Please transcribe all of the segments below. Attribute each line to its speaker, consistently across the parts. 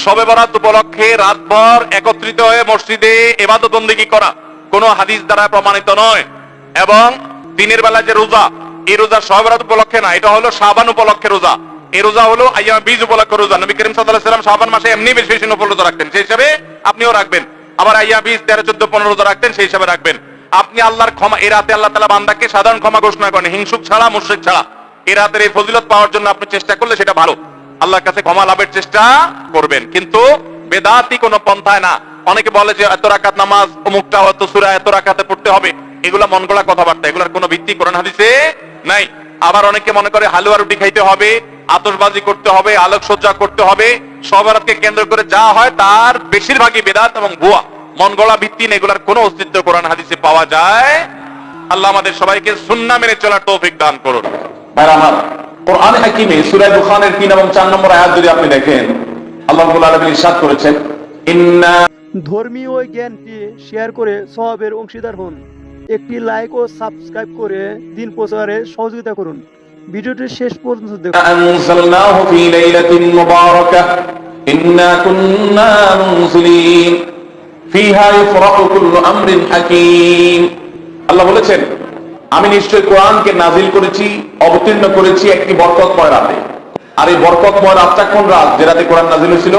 Speaker 1: শবে বরাত উপলক্ষে রাতভর একত্রিত হয়ে মসজিদে ইবাদত বন্দেগী করা কোনো হাদিস দ্বারা প্রমাণিত নয়। এবং দিনের বেলা যে রোজা, এই রোজা শবে বরাত উপলক্ষে না, এটা হলো শাবান উপলক্ষে রোজা। এই রোজা হলো আইয়াম বীজ উপলক্ষে রোজা। নবী করিম সাল্লাল্লাহু আলাইহি ওয়াসাল্লাম শাবান মাসে এমনি বেশি বেশি নফল রোজা রাখতেন, সেই হিসাবে আপনিও রাখবেন। আবার আইয়াম বীজ 13, 14, 15 রোজা রাখতেন, সেই হিসাবে রাখবেন। আপনি আল্লাহর ক্ষমা, এই রাতে আল্লাহ তাআলা বান্দাকে সাধারণ ক্ষমা ঘোষণা করেন, হিংসুক ছাড়া, মুশরিক ছাড়া। এই রাতের এই ফজিলত পাওয়ার জন্য আপনি চেষ্টা করলে সেটা ভালো, আল্লাহর কাছে ক্ষমা লাভের চেষ্টা করবেন, কিন্তু বেদাতি কোনো পন্থায় না। অনেকে বলে যে এত রাকাত নামাজ, অমুকটা এত সূরা এত রাকাতে পড়তে হবে, এগুলা মন গড়া কথাবার্তা, এগুলার কোনো ভিত্তি কোরআন হাদিসে নাই। আবার অনেকে মনে করে হালুয়া রুটি খাইতে হবে, আতশবাজি করতে হবে, আলোকসজ্জা করতে হবে, শবে বরাতকে কেন্দ্র করে যা হয় তার বেশিরভাগই বেদাত এবং ভুয়া, মন গড়া ভিত্তি, এগুলার কোনো অস্তিত্ব কোরআন হাদিসে পাওয়া যায়। আল্লাহ আমাদের সবাইকে সুন্নাহ মেনে চলার তৌফিক দান করুন।
Speaker 2: ভাই আমার, কোরআন হাকিমে সূরা দুখানের 3 এবং 4 নম্বর আয়াত যদি আপনি দেখেন, আল্লাহ রাব্বুল আলামিন ইরশাদ করেছেন, ইন্না,
Speaker 3: ধর্মীয় জ্ঞানটি শেয়ার করে সওয়াবের অংশীদার হন। একটি লাইক ও সাবস্ক্রাইব করে দিন প্রচারে সহযোগিতা করুন। ভিডিওটি শেষ পর্যন্ত দেখুন।
Speaker 2: আনজালনাহু ফি লাইলাতিন মুবারাকাহ ইন্না কুন্না মুনজিলিন ফিহা ইফরাকু কুল্লু আমরিন হাকীম। আল্লাহ বলেছেন, আমি নিশ্চয় কোরআনকে নাজিল করেছি, অবতীর্ণ করেছি একটি বরকতময় রাতে। আর এই বরকতময় রাতটা কোন রাত? যে রাতে কোরআন নাজিল হয়েছিল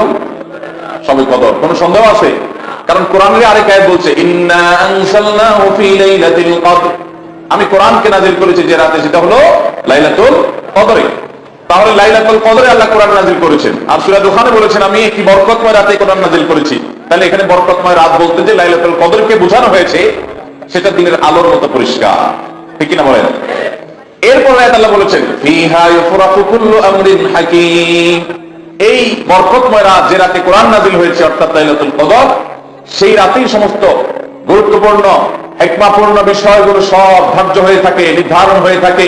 Speaker 2: শবে কদর। কোন সন্দেহ আছে? কারণ কোরআনের আরেক আয়াত বলছে, ইন্না আনজালনাহু ফি লাইলাতিল কদর, আমি কোরআনকে নাজিল করেছি যে রাতে, সেটা হলো লাইলাতুল কদরে। তাহলে লাইলাতুল কদরে আল্লাহ কোরআন নাজিল করেছেন। আর সূরা দুখানে বলেছেন, আমি একটি বরকতময় রাতে কোরআন নাজিল করেছি। তাহলে এখানে বরকতময় রাত বলতে যে লাইলাতুল কদরকে বোঝানো হয়েছে, সেটা দিনের আলোর মতো পরিষ্কার, ঠিক কিনা বলেন? এরপর আয়াত আল্লাহ বলেছেন, ফিহা ইফরাকু কুল্লু আমরিন হাকীম, এই বরকতময় রাত যে রাতে কোরআন নাজিল হয়েছে, অর্থাৎ লাইলাতুল কদর, সেই রাতেই সমস্ত গুরুত্বপূর্ণ হিকমাপূর্ণ বিষয়গুলো সব ধার্য হয়ে থাকে, নির্ধারণ হয়ে থাকে।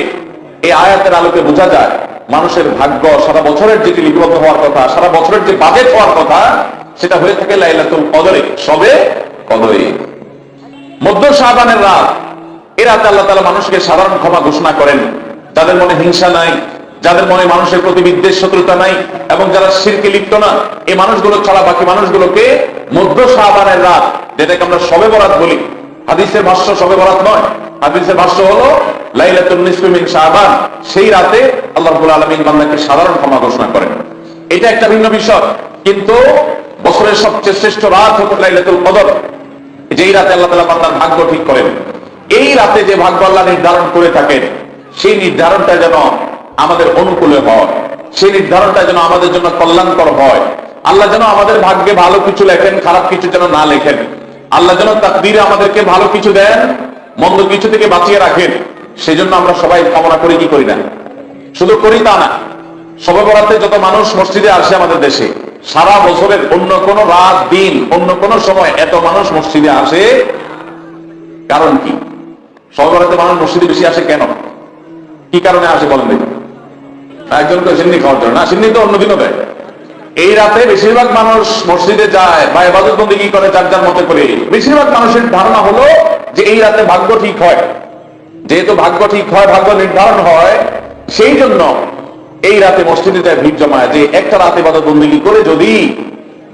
Speaker 2: এই আয়াতের আলোকে বোঝা যায় মানুষের ভাগ্য সারা বছরের যেটি লিপিবদ্ধ হওয়ার কথা, সারা বছরের যে বাজেট হওয়ার কথা, সেটা হয়ে থাকে লাইলাতুল কদরে, শবে কদরে। মধ্য শাবানের রাত, এ রাতে আল্লাহ তাআলা মানুষকে সাধারণ ক্ষমা ঘোষণা করেন। যাদের মনে হিংসা নাই, যাদের মনে মানুষের প্রতি বিদ্বেষ শত্রুতা নাই, এবং যারা শিরকে লিপ্ত না, এই মানুষগুলো ছাড়া বাকি মানুষগুলোকে মধ্য শাবানের রাত, যেটাকে আমরা শবে বরাত বলি, হাদিসের ভাষ্য শবে বরাত নয়, হাদিসের ভাষ্য হলো লাইলাতুন নিসফি মিন শাবান, সেই রাতে আল্লাহ রাব্বুল আলামিন বান্দাকে সাধারণ ক্ষমা ঘোষণা করেন। এটা একটা ভিন্ন বিষয়, কিন্তু বছরের সবচেয়ে শ্রেষ্ঠ রাত হলো লাইলাতুল কদর, যেই রাতে আল্লাহ তাআলা বান্দার ভাগ্য ঠিক করেন। এই রাতে যে ভাগ্য আল্লাহ নির্ধারণ করে থাকেন, সেই নির্ধারণটা যেন আমাদের অনুকূলে হয়, সেই নির্ধারণটা যেন আমাদের জন্য কল্যাণকর হয়। আল্লাহ যেন আমাদের ভাগ্যে ভালো কিছু লেখেন, খারাপ কিছু যেন না লেখেন। আল্লাহ যেন তাকদীরে আমাদেরকে ভালো কিছু দেন, মন্দ কিছু থেকে বাঁচিয়ে রাখেন। সেজন্য আমরা সবাই কামনা করি, কি করি না? শুধু করি তা না, শবে বরাতে যত মানুষ মসজিদে আসে আমাদের দেশে, সারা বছরের অন্য কোন রাত, দিন, অন্য কোন সময় এত মানুষ মসজিদে আসে, কারণ কি? শবে বরাতে মানুষ মসজিদে বেশি আসে কেন? কি কারণে আসে বলেন দেখি? একজনকে সিন্নি খাওয়ার জন্য না, সিন্নি তো অন্যদিনও দেয়। এই রাতে বেশিরভাগ মানুষ মসজিদে যায় বা ইবাদত বন্দেগী করে যার যার মতো করে। বেশিরভাগ মানুষের ধারণা হলো যে এই রাতে ভাগ্য ঠিক হয়। যেহেতু ভাগ্য ঠিক হয়, ভাগ্য নির্ধারণ হয়, সেই জন্য এই রাতে মসজিদে যায়, ভিড় জমায়, যে একটা রাতে ইবাদত বন্দেগী করে যদি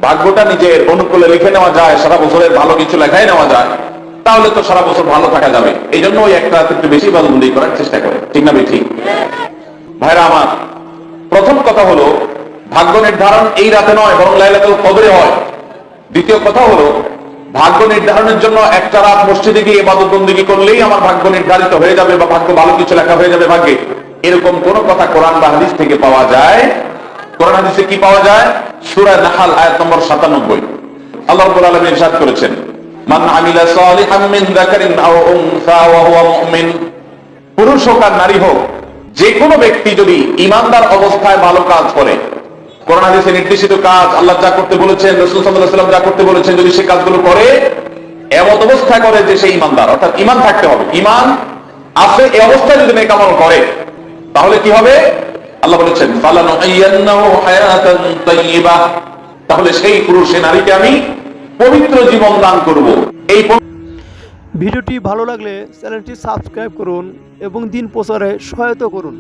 Speaker 2: ভাগ্যটা নিজের অনুকূলে লিখে নেওয়া যায়, সারা বছরের ভালো কিছু লেখাই নেওয়া যায়, তাহলে তো সারা বছর ভালো থাকা যাবে। এই জন্য ওই একটা রাতে একটু বেশি ইবাদত বন্দেগী করার চেষ্টা করে, ঠিক না ঠিক? ভাইরা আমার, প্রথম কথা হলো ভাগ্য নির্ধারণ এই রাতে নয়, বরং লাইলাতুল কদরে হয়। দ্বিতীয় কথা হলো, ভাগ্য নির্ধারণের জন্য একটা রাত মসজিদে গিয়ে ইবাদত বন্দেগী করলেই আমার ভাগ্য নির্ধারিত হয়ে যাবে বা ভাগ্য ভালো কিছু লেখা হয়ে যাবে ভাগ্যে, এরকম কোন কথা কোরআন বা হাদিস থেকে পাওয়া যায়? কোরআন হাদিসে কি পাওয়া যায়? সূরা নাহল আয়াত নম্বর 97, আল্লাহ রাব্বুল আলামিন ইরশাদ করেছেন, মান আমিলা সালিহাম মিন যাকারিন আও উনসা ওয়া হুয়া মুমিন, পুরুষ হোক আর নারী হোক, যে কোনো ব্যক্তি যদি ঈমানদার অবস্থায় ভালো কাজ করে, কোরআন হাদিসে নির্দেশিত কাজ, আল্লাহ যা করতে বলেছেন, রাসূল সাল্লাল্লাহু আলাইহি ওয়াসাল্লাম যা করতে বলেছেন, যদি সে কাজগুলো করে, এমন অবস্থা করে যে সে ঈমানদার, অর্থাৎ ঈমান থাকতে হবে, ঈমান আছে, এই অবস্থায় যদি নেক আমল করে, তাহলে কি হবে? আল্লাহ বলেছেন, ফালানুহিয়ান্নাহু হায়াতান তাইয়্যিবাহ, তাহলে সেই পুরুষ, সেই নারীকে আমি পবিত্র জীবন দান করব। এই
Speaker 3: ভিডিওটি ভালো লাগলে চ্যানেলটি সাবস্ক্রাইব করুন এবং দিন প্রচারে সহায়তা করুন।